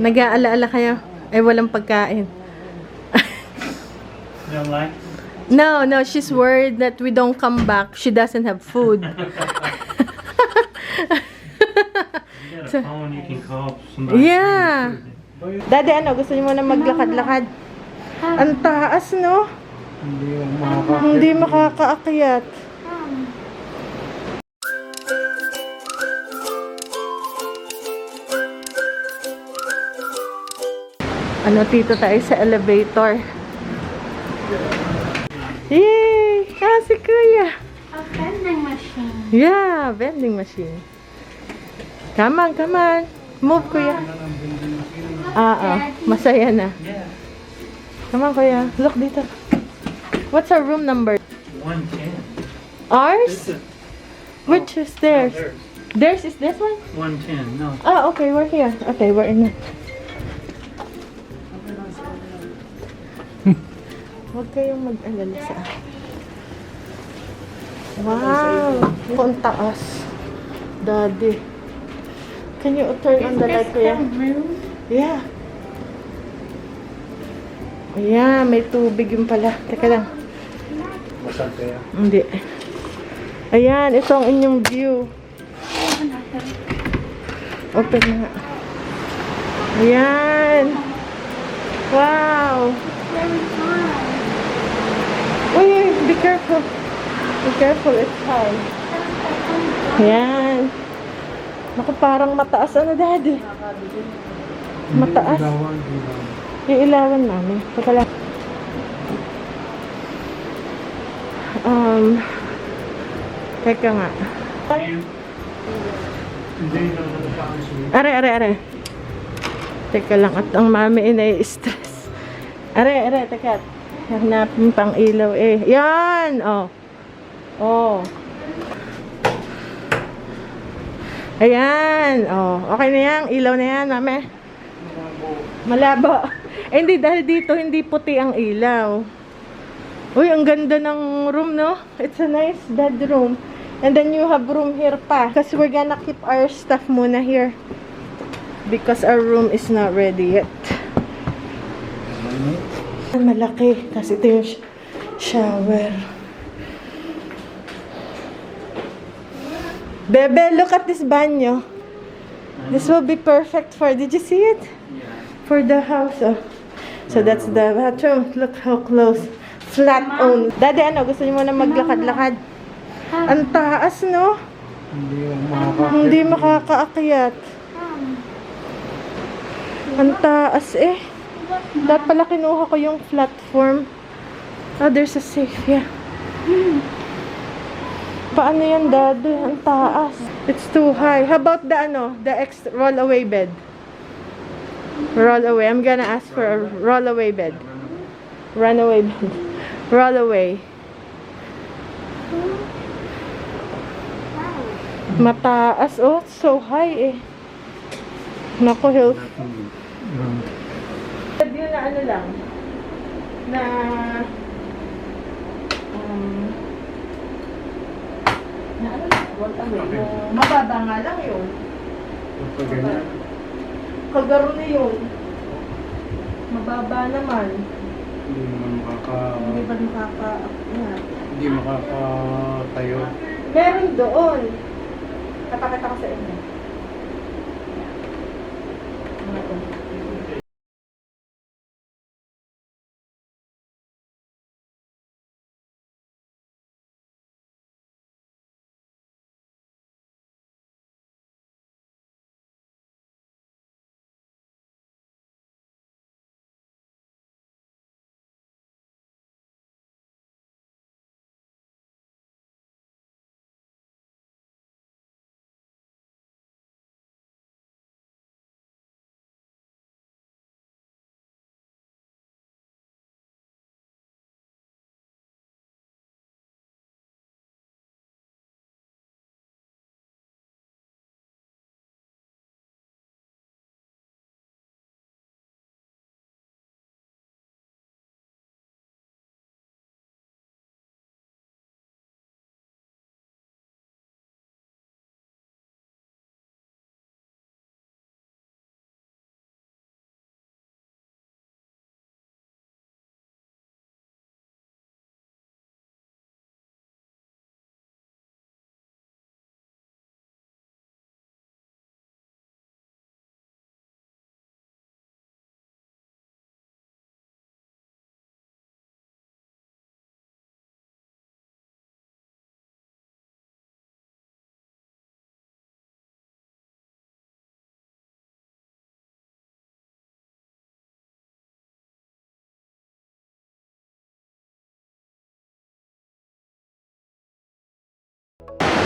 Nag-aalaala kayo? Eh, walang pagkain. You don't like? No, no, she's worried that we don't come back. She doesn't have food. You got a phone, you can call somebody. Yeah. Daddy, ano? Gusto niyo muna maglakad-lakad? Ang taas, no? Hindi makakaakyat. Ano, tito tayo sa elevator. Yay! Ah, si Kuya. A vending machine. Yeah, vending machine. Come on, come on. Move, Kuya. Masaya na. Yeah. Come on, Kuya. Look dito. What's our room number? 110. Ours? Which is theirs? Theirs. Theirs is this one? 110, no. Ah, okay, we're here. Okay, we're in it. Huwag kayong mag-alala sa akin. Wow! Ang taas. Daddy. Can you turn on the light, Kuya? room? Yeah. Yeah, may tubig yun pala. Teka lang. Masal kaya? Hindi. Ayan, ito ang inyong view. Open na nga. Ayan. Wow. Very fun. Uy, be careful. Be careful, it's high. Ayan. Naku, parang mataas. Ano, Daddy? Mataas. Iilawan namin. Teka lang. Teka nga. Are. Teka lang. At ang mami inay-stress. Are. Teka. Hanapin pang ilaw eh. Yan! Oh. Oh. Ayan. Oh. Okay na yan. Ilaw na yan, mami. Malabo. Eh, hindi. Dahil dito, hindi puti ang ilaw. Uy, ang ganda ng room, no? It's a nice bedroom. And then you have room here pa. Because we're gonna keep our stuff muna here. Because our room is not ready yet. Malaki. Kasi ito yung shower. Bebe, look at this banyo. This will be perfect for, did you see it? Yeah. For the house, oh. So that's the bathroom. Look how close. Flat only. Daddy, ano? Gusto niyo muna maglakad-lakad? Ang taas, no? Hindi makakaakyat. Ang taas, eh. Dapat pala kinuha ko yung platform. Oh, there's a safe, yeah. Paano yan, Daddy? Ang taas. It's too high. How about the, ano? The roll-away bed? Roll-away. I'm gonna ask for a roll-away bed. Runaway bed. Roll-away. Mataas. Oh, it's so high, eh. Naku, Hill. Yun na ano lang. Na... na ano lang. Roll-away. Mababa nga lang yun. Kagaro na yun. Mababa naman. Hindi ba Hindi makakatayo. Meron doon. Napakita ko sa inyo.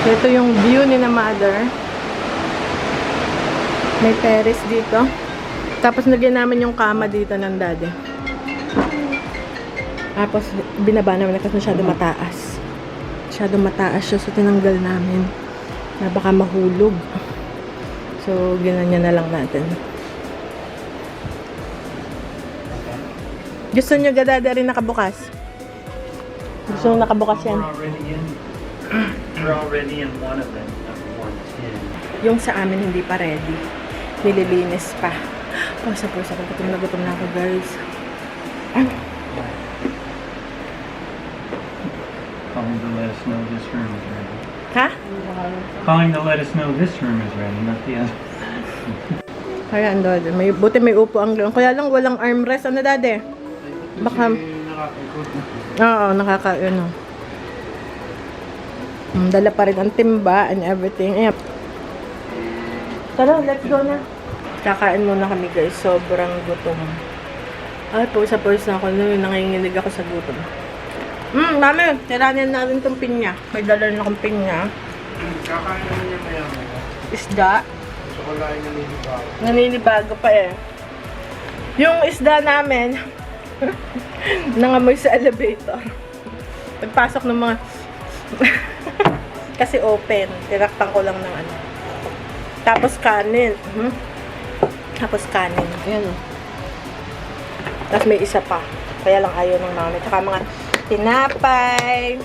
Ito yung view ni na mother. May terrace dito. Tapos nagyan namin yung kama dito ng daddy. Tapos binaba namin kasi masyado mataas. Masyado mataas siya, so tinanggal namin na baka mahulog. So ginanya na lang natin. Gusto nyo gadada rin nakabukas? Gusto nyo nakabukas yan? We're already in one of them. Number 110. Yung sa amin hindi pa ready. Nililinis pa. Pusa-pusa ko. Gutom na ako, guys. Calling to let us know this room is ready. Ha? Calling to let us know this room is ready, not the other. Kaya ando, buti may upo ang doon. Kaya lang walang armrest. Ano, dade? Baka... Oo, ano. Dala pa rin ang timba and everything. Ayan. Tara, let's go na. Kakain muna kami, guys. Sobrang gutom. Ay, pawis na ako. Nanginginig ako sa gutom. Mami, tiranin natin itong pinya. May dala na akong pinya. Kakain naman niya maya-maya. Isda. So, wala yung naninibago. Naninibago pa eh. Yung isda namin, nangamoy sa elevator. Pagpasok ng mga... Kasi open. Tinakpan ko lang ng ano. Tapos kanin. Tapos kanin. Ayan. Tapos may isa pa. Kaya lang ayaw ng mami. Tsaka mga tinapay.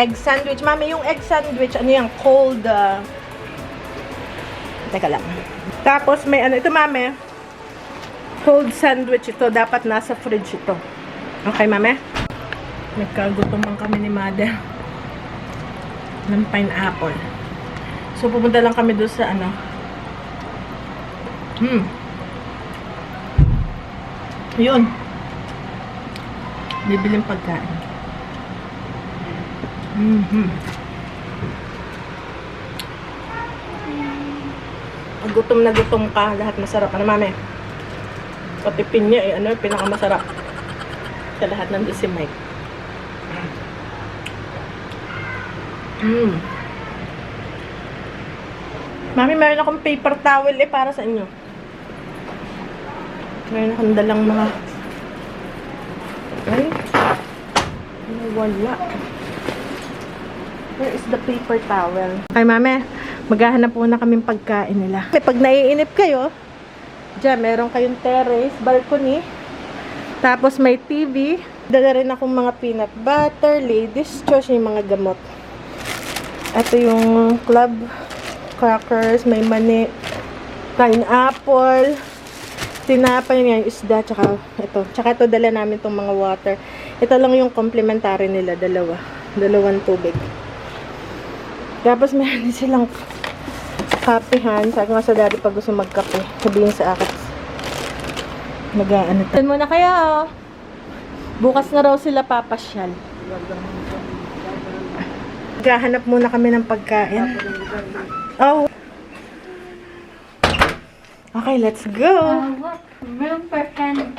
Egg sandwich. Mami, yung egg sandwich, ano yung cold, teka lang. Tapos may ano, ito mami. Cold sandwich ito. Dapat nasa fridge ito. Okay, mami? Nagkagutoman kami ni mother. Ng pineapple. So, pupunta lang kami doon sa ano. Yun. Bibiling pagkain. Gutom na gutom ka. Lahat masarap. Ano, mami? Pati pinya eh. Ano yung pinakamasarap? Sa lahat ng si Mike. Mami, meron akong paper towel eh para sa inyo. Meron akong dalang mga... Ay. Wala. Where is the paper towel? Ay, mami. Maghahanap muna kaming pagkain nila. Pag naiinip kayo, dyan, meron kayong terrace, balcony. Tapos may TV. Dala rin akong mga peanut butter, ladies choice, yung mga gamot. Ito yung club crackers, may mani, pineapple, tinapay niya, yung isda, tsaka ito. Tsaka ito, dala namin itong mga water. Ito lang yung complimentary nila, dalawang tubig. Tapos meron din silang kapehan. Sabi nga sa daddy, pag gusto magkape, sabihin sa akin. Mag-ano. Tan muna kaya, bukas na raw sila papasyal. Maghahanap muna kami ng pagkain. Oh. Okay, let's go. Look, room for 10.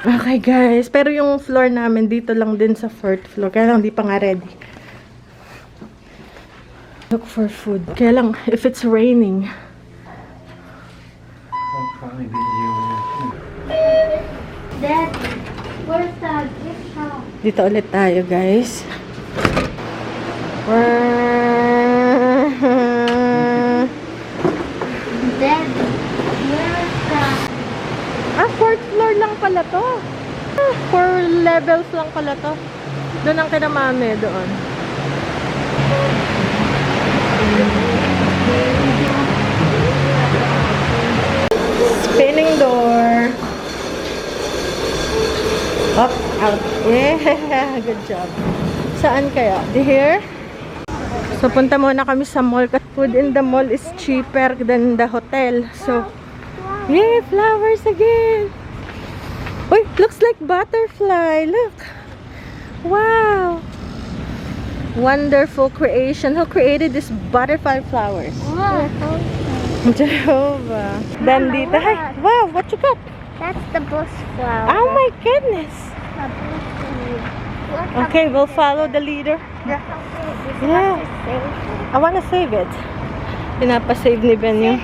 Okay, guys. Pero yung floor namin, dito lang din sa 4th floor. Kaya lang, di pa nga ready. Look for food. Kaya lang, if it's raining. I'll probably be you. Dad, where's the gift shop? Dito ulit tayo, guys. Dad, where is the... 4th floor lang pala to. 4 levels lang pala to. Doon ang kina mami, doon. Spinning door. Up, out. Yeah, good job. Saan kaya? Here? So, punta muna kami sa mall. Food in the mall is cheaper than the hotel. So, yay, flowers again. Uy, looks like butterfly. Look. Wow. Wonderful creation. Who created this butterfly flowers? Look, Jehovah. Then dito. Hi. Wow, what you got? that's the bush flower. Oh my goodness. The bush flower. Okay, we'll follow the leader. Yeah. I wanna save it. Pinapasave ni Ben yung...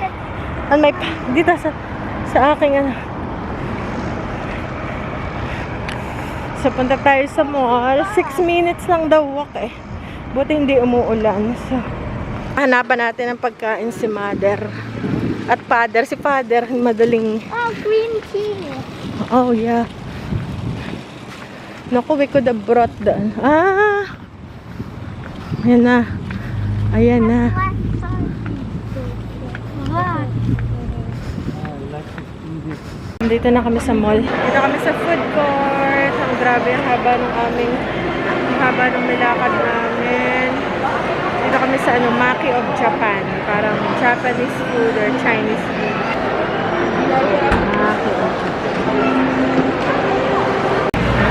And may... Dito sa aking ano. So, punta tayo sa mall. 6 minutes lang daw walk eh. Buti hindi umuulan. So, hanapan natin ng pagkain si Mother. At Father. Si Father, madaling... Oh, green tea. Oh, yeah. Naku, we could have brought the... Ah! Ayan na. Ayan na. What? Dito na kami sa mall. Dito kami sa food court. Ang grabe ang haba ng nilakad namin. Dito kami sa Maki of Japan. Parang Japanese food or Chinese food. Maki of Japan.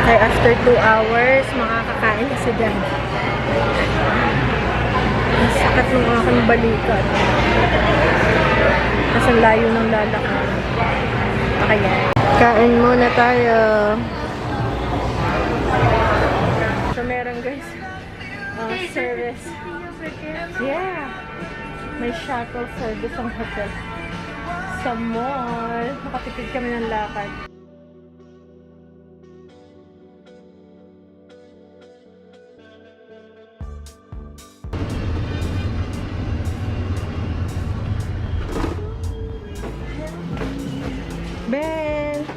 Okay, after 2 hours, makakakain na si Dan. Ang sakit ng aking balikat. Kasi ang layo ng lalakad. Okay, kain muna tayo. So, meron guys, service. Yeah. May shuttle service ang hotel. Sa mall. Nakatipid kami ng lakad. Ben!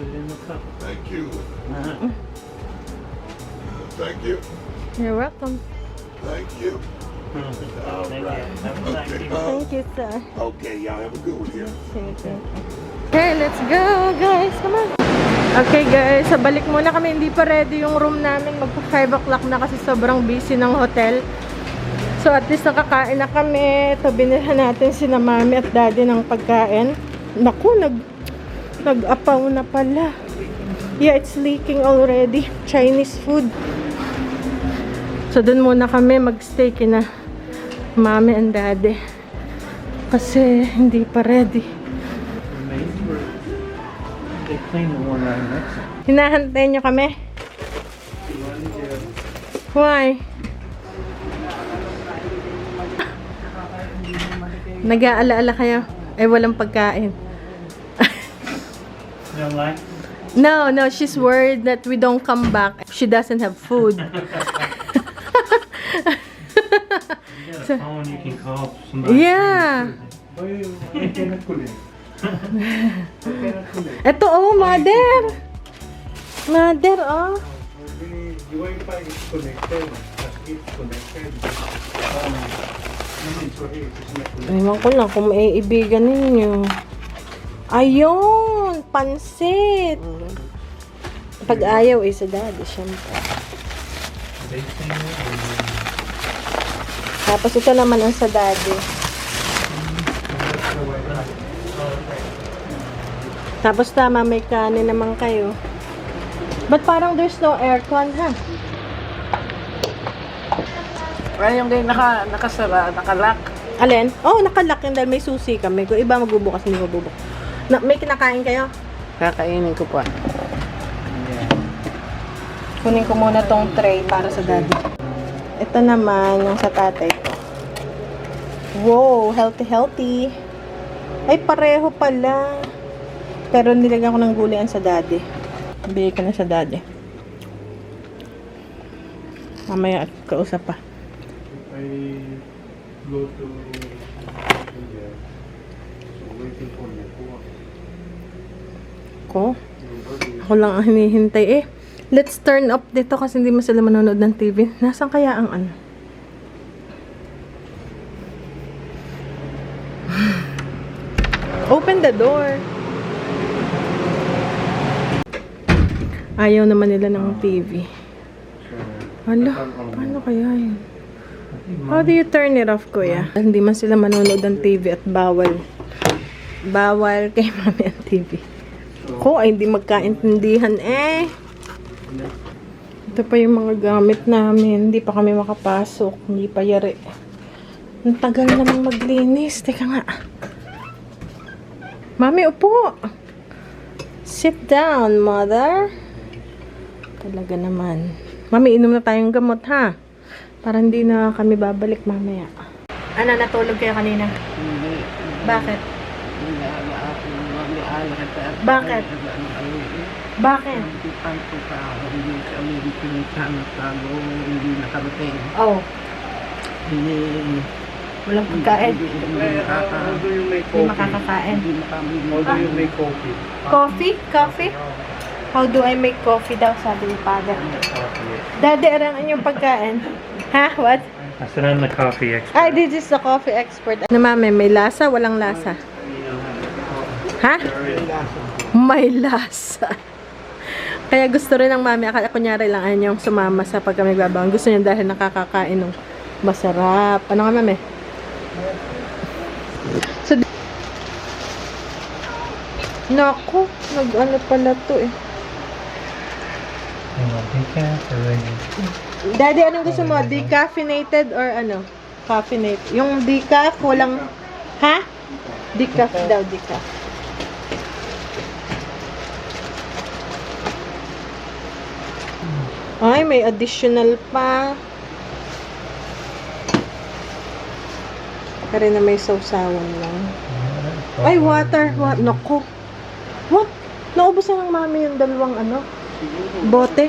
Thank you. Thank you. You're welcome. Thank you. Thank you. Have a nice evening. Thank you, sir. Okay, y'all have a good one here. Okay, let's go, guys. Come on. Okay, guys. Sa balik muna kami. Hindi pa ready yung room namin. Magpa 5 o'clock na kasi sobrang busy ng hotel. So, at least nakakain na kami. Ito, binilhan natin si na mami at daddy ng pagkain. Naku, nag-apaw na pala. Yeah, it's leaking already. Chinese food. So, dun muna kami mag-stay kina mami and daddy. Kasi hindi pa ready. They clean the one right next to it. Hinahantay nyo kami? Why? Nag-aala-ala kayo? Eh, walang pagkain. You don't like? No, she's worried that we don't come back. She doesn't have food. You got a phone you can call somebody. Yeah. Ito, oh, mother. Mother, oh. The Wi-Fi is connected. It's connected. Sorry, it's not connected. Ewan ko lang kung maiibigan ninyo. Ayun, pansit. Pag ayaw sa daddy, syempre. They clean it. Tapos ito naman ang sa daddy. Tapos tama, may kanin naman kayo. But parang there's no aircon, ha? Ay, yung din nakasara, nakalock. Alin? Oh, nakalock yun dahil may susi kami. Kung iba magbubukas, hindi magbubukas. May kinakain kayo? Kakainin ko pa. Kunin ko muna tong tray para sa daddy. Ito naman, yung sa tatay ko. Wow, healthy. Ay, pareho pala. Pero nilagyan ko ng gulayan sa daddy. Bigay ko na sa daddy. Mamaya at kausap pa. I go to India. So waiting for my phone. Ko? Ako lang ang hinihintay eh. Let's turn up dito kasi hindi mo sila manonood ng TV. Nasaan kaya ang ano? Open the door. Ayaw naman nila ng TV. Hala, paano kaya yun? How do you turn it off, kuya? Hindi man sila manonood ng TV at bawal. Bawal kay mami ang TV. Ko ay hindi magkaintindihan eh. Ito pa yung mga gamit namin. Hindi pa kami makapasok. Hindi pa yari. Ang tagal namang maglinis. Teka nga. Mami, upo. Sit down, mother. Talaga naman. Mami, inom na tayong gamot, ha? Para hindi na kami babalik mamaya. Ano, natulog kayo kanina? Hindi. Bakit? Hindi Bakit? Bakit? Hindi panto ka. Hindi kami pinagkano-tano. Hindi nakarating. Oh, Hindi. walang pagkain. Although you make Hindi coffee. makakakain. Hindi makamili. Although you make coffee. Coffee? Coffee? How do I make coffee daw, sabi ni Father. Daddy, arangan yung pagkain. Ha? What? I said I'm the coffee expert. Ay, this is the coffee expert. Ano, mami, may lasa? Walang lasa? Ha? May lasa. Kaya gusto rin ng mami, kunyari lang ayun yung sumama sa pagka magbabangon. Gusto niya dahil nakakakain ng masarap. Ano ka, mami? So, naku, nag-ano pala to eh. Decaf or regular? Daddy, anong gusto mo? Decaffeinated or ano? Caffeinated. Yung decaf, walang... Ha? Decaf daw, decaf. Ay, may additional pa. Kaya na may sausawan lang. Ay, water. Naku. What? Naubos na ng mami yung dalawang ano? Bote.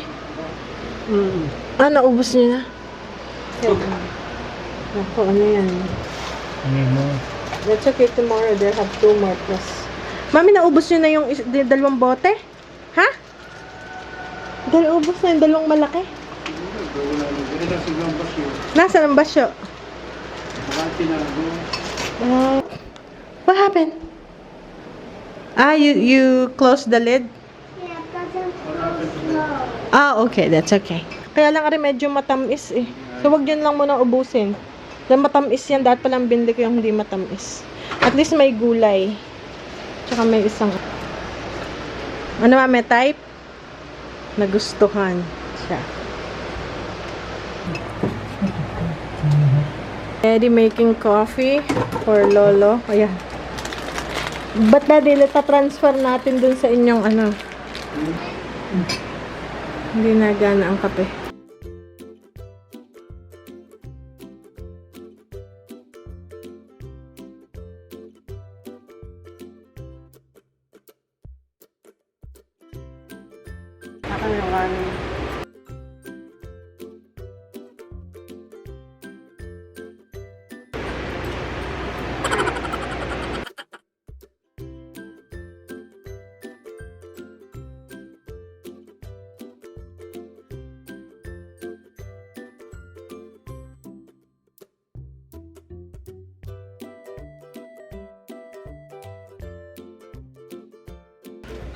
Naubos niya na. Naku, ano yan? I need more. That's okay, tomorrow they'll have 2 more plus. Mami, naubos niyo na yung dalawang bote? Ha? Ubos na yung dalawang malaki. Nasaan ang basyo? What happened? You closed the lid? Yeah, doesn't slow. Okay, that's okay. Kaya lang rin medyo matamis eh. So, wag yun lang muna ubusin. Dahil matamis yan, dahil palang binili ko yung hindi matamis. At least may gulay. Tsaka may isang... Ano ba, may type? Nagustuhan siya. Daddy making coffee for Lolo. Ayan. Ba't daddy, transfer natin dun sa inyong ano? Hindi nagana ang kape.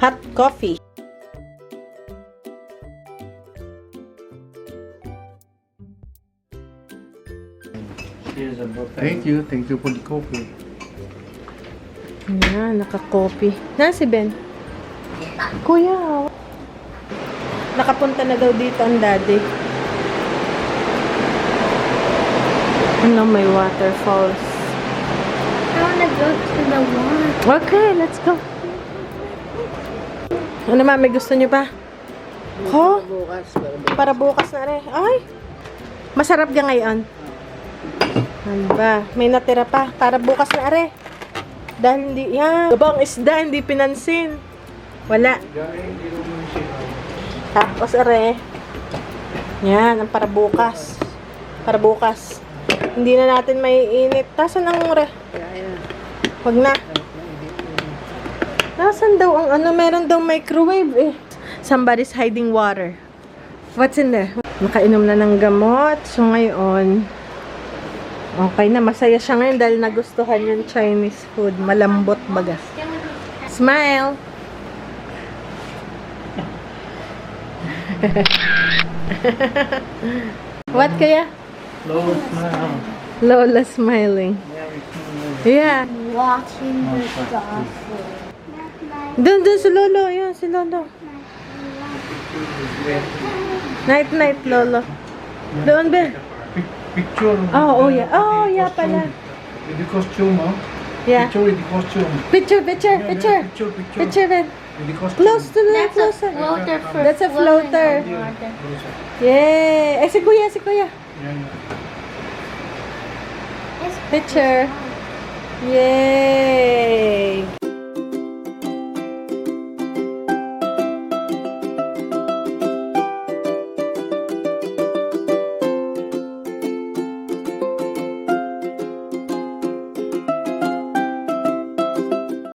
Hot coffee. Here's a buffet. Thank you for the coffee. Ayan, naka-coffee. Na si Ben? Kuya. Nakapunta na daw dito ang daddy. Ano, may waterfalls. I wanna go to the one. Okay, let's go. Ano mami, gusto niyo pa? Ho? Bukas. Para bukas na rin. Ay! Masarap ka ngayon. Ano ba? May natira pa. Para bukas na rin. Dahil hindi, yan. Gabang isda, hindi pinansin. Wala. Tapos are. Yan, ang para bukas. Para bukas. Hindi na natin may init. Tasan ang re? Wag na. Nasaan daw ang ano? Meron daw microwave eh. Somebody's hiding water. What's in there? Nakainom na ng gamot. So ngayon, okay na. Masaya siya ngayon dahil nagustuhan yung Chinese food. Malambot baga. Smile! What kaya? Lola smile. Lola smiling. Yeah. Watching the dolphin. Dun si Lolo. Ayan, si Lolo. Night, Lolo. Doon, Ben. Picture. Oh, yeah. Oh, yeah pala. With the costume, huh? Yeah. Picture with the costume. Picture, Yeah, picture. picture. Picture, Ben. Hindi costume. Close to the That's a closer. floater for That's a floating floater. on water. Closer. Yay! Eh, si kuya, si kuya. Yan. It's Picture. Yay!